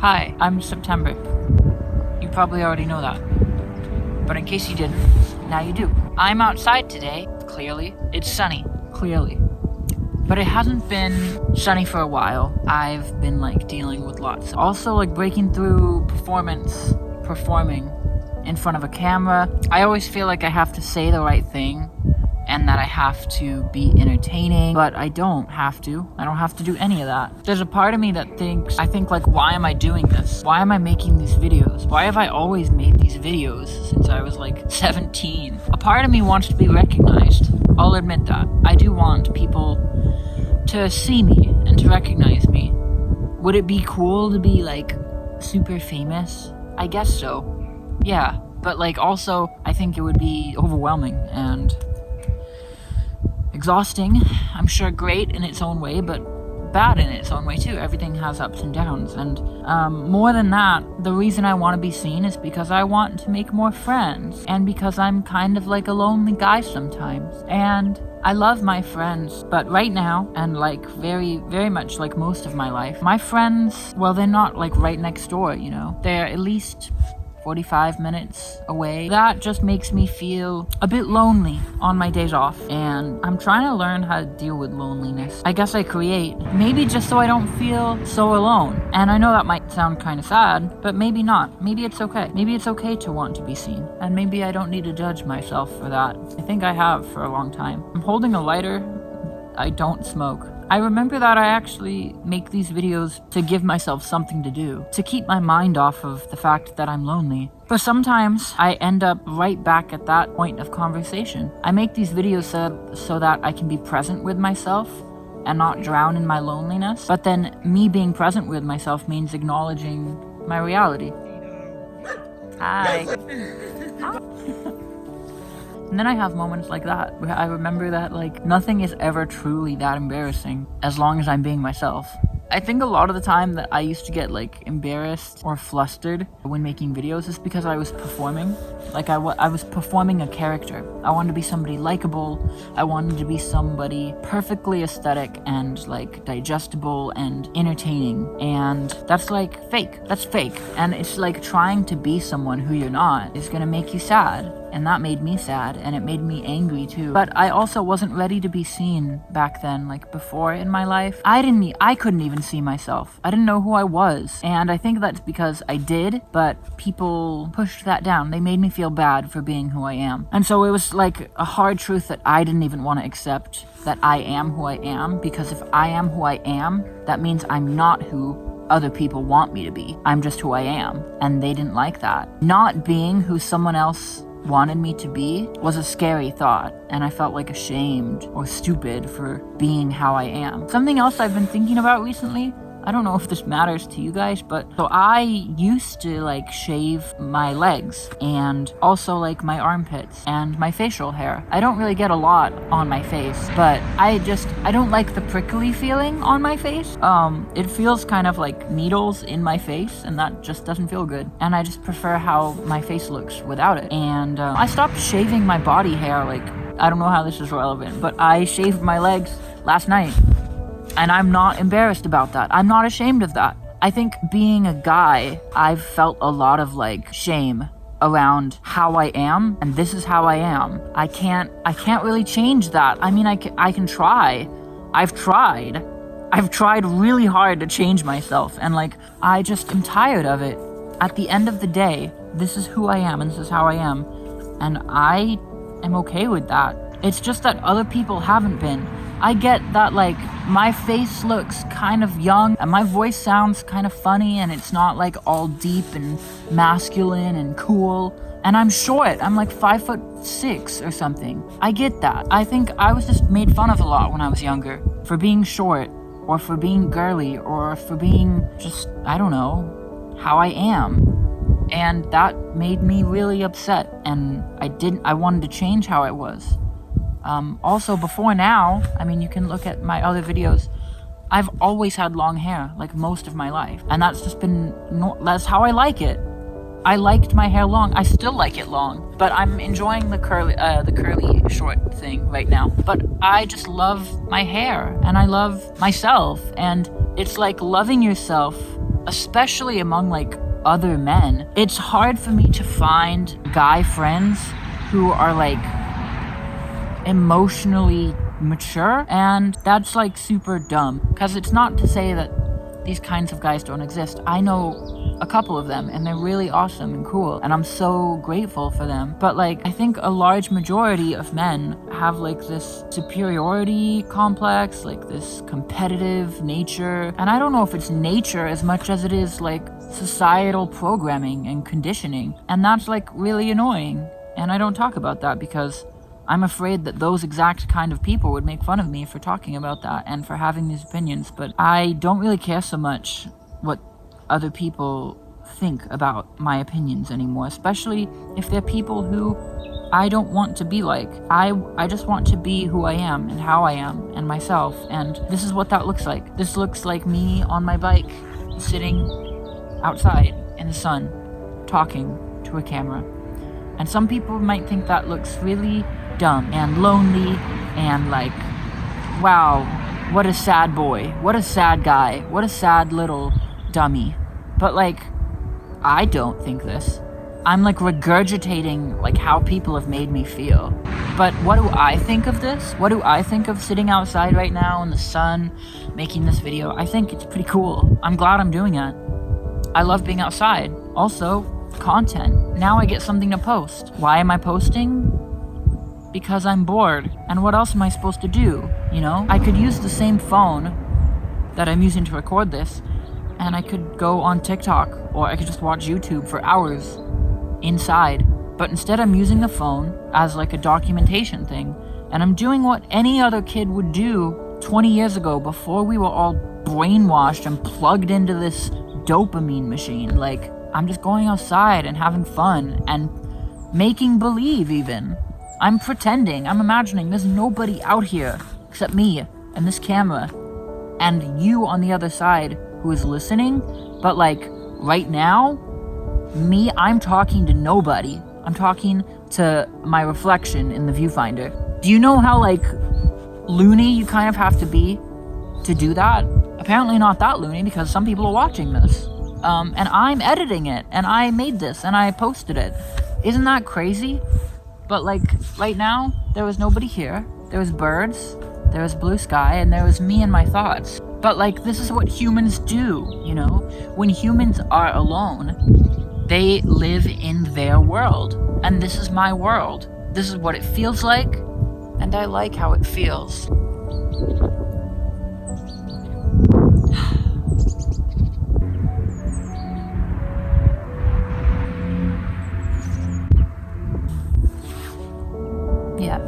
Hi, I'm September. You probably already know that. But in case you didn't, now you do. I'm outside today, clearly. It's sunny, clearly. But it hasn't been sunny for a while. I've been dealing with lots. Also breaking through performing in front of a camera. I always feel like I have to say the right thing and that I have to be entertaining, but I don't have to. I don't have to do any of that. There's a part of me that I think why am I doing this? Why am I making these videos? Why have I always made these videos since I was 17? A part of me wants to be recognized. I'll admit that. I do want people to see me and to recognize me. Would it be cool to be super famous? I guess so. Yeah, but also I think it would be overwhelming and exhausting. I'm sure great in its own way, but bad in its own way too. Everything has ups and downs, and more than that, the reason I want to be seen is because I want to make more friends, and because I'm kind of a lonely guy sometimes, and I love my friends, but right now, and very, very much most of my life, my friends, well, they're not right next door, they're at least 45 minutes away. That just makes me feel a bit lonely on my days off, and I'm trying to learn how to deal with loneliness. I guess I create, maybe just so I don't feel so alone. And I know that might sound kind of sad, but maybe not. Maybe it's okay. Maybe it's okay to want to be seen, and maybe I don't need to judge myself for that. I think I have for a long time. I'm holding a lighter. I don't smoke. I remember that I actually make these videos to give myself something to do, to keep my mind off of the fact that I'm lonely. But sometimes I end up right back at that point of conversation. I make these videos so that I can be present with myself and not drown in my loneliness. But then me being present with myself means acknowledging my reality. Hi. And then I have moments like that, where I remember that nothing is ever truly that embarrassing as long as I'm being myself. I think a lot of the time that I used to get embarrassed or flustered when making videos is because I was performing. I was performing a character. I wanted to be somebody likable. I wanted to be somebody perfectly aesthetic and digestible and entertaining. And that's fake. That's fake. And it's trying to be someone who you're not is gonna make you sad. And that made me sad, and it made me angry too. But I also wasn't ready to be seen back then, before in my life. I couldn't even see myself. I didn't know who I was. And I think that's because I did, but people pushed that down. They made me feel bad for being who I am. And so it was a hard truth that I didn't even want to accept, that I am who I am, because if I am who I am, that means I'm not who other people want me to be. I'm just who I am. And they didn't like that. Not being who someone else wanted me to be was a scary thought, and I felt ashamed or stupid for being how I am. Something else I've been thinking about recently, I don't know if this matters to you guys, but so I used to shave my legs and also my armpits and my facial hair. I don't really get a lot on my face, but I don't like the prickly feeling on my face. It feels kind of like needles in my face, and that just doesn't feel good. And I just prefer how my face looks without it. And I stopped shaving my body hair, I don't know how this is relevant, but I shaved my legs last night. And I'm not embarrassed about that. I'm not ashamed of that. I think being a guy, I've felt a lot of shame around how I am, and this is how I am. I can't really change that. I mean, I can try. I've tried really hard to change myself, and I just am tired of it. At the end of the day, this is who I am and this is how I am, and I am okay with that. It's just that other people haven't been. I get that my face looks kind of young and my voice sounds kind of funny, and it's not all deep and masculine and cool. And I'm short. I'm 5'6" or something. I get that. I think I was just made fun of a lot when I was younger for being short, or for being girly, or for being just, I don't know, how I am. And that made me really upset, and I wanted to change how I was. Also, before now, I mean, you can look at my other videos, I've always had long hair, most of my life. And that's just been, that's how I like it. I liked my hair long. I still like it long, but I'm enjoying the curly short thing right now. But I just love my hair, and I love myself, and it's loving yourself especially among like other men, it's hard for me to find guy friends who are like emotionally mature, and that's like super dumb, because it's not to say that these kinds of guys don't exist. I know a couple of them, and they're really awesome and cool, and I'm so grateful for them. But like, I think a large majority of men have like this superiority complex, like this competitive nature, and I don't know if it's nature as much as it is like societal programming and conditioning, and that's like really annoying. And I don't talk about that because I'm afraid that those exact kind of people would make fun of me for talking about that and for having these opinions. But I don't really care so much what other people think about my opinions anymore, especially if they're people who I don't want to be like. I just want to be who I am and how I am and myself, and this is what that looks like. This looks like me on my bike, sitting outside in the sun, talking to a camera. And some people might think that looks really dumb and lonely and like, wow, what a sad boy, what a sad guy, what a sad little dummy. But like, I don't think this. I'm like regurgitating like how people have made me feel. But what do I think of this? What do I think of sitting outside right now in the sun making this video? I think it's pretty cool. I'm glad I'm doing it. I love being outside. Also, content. Now I get something to post. Why am I posting? Because I'm bored. And what else am I supposed to do? You know? I could use the same phone that I'm using to record this, and I could go on TikTok, or I could just watch YouTube for hours inside. But instead I'm using the phone as like a documentation thing, and I'm doing what any other kid would do 20 years ago before we were all brainwashed and plugged into this dopamine machine. Like, I'm just going outside and having fun and making believe even. I'm pretending, I'm imagining there's nobody out here except me and this camera and you on the other side who is listening. But like, right now, me, I'm talking to nobody. I'm talking to my reflection in the viewfinder. Do you know how like loony you kind of have to be to do that? Apparently not that loony, because some people are watching this. And I'm editing it, and I made this, and I posted it. Isn't that crazy? But like, right now, there was nobody here. There was birds, there was blue sky, and there was me and my thoughts. But like, this is what humans do, you know? When humans are alone, they live in their world. And this is my world. This is what it feels like, and I like how it feels. Yeah.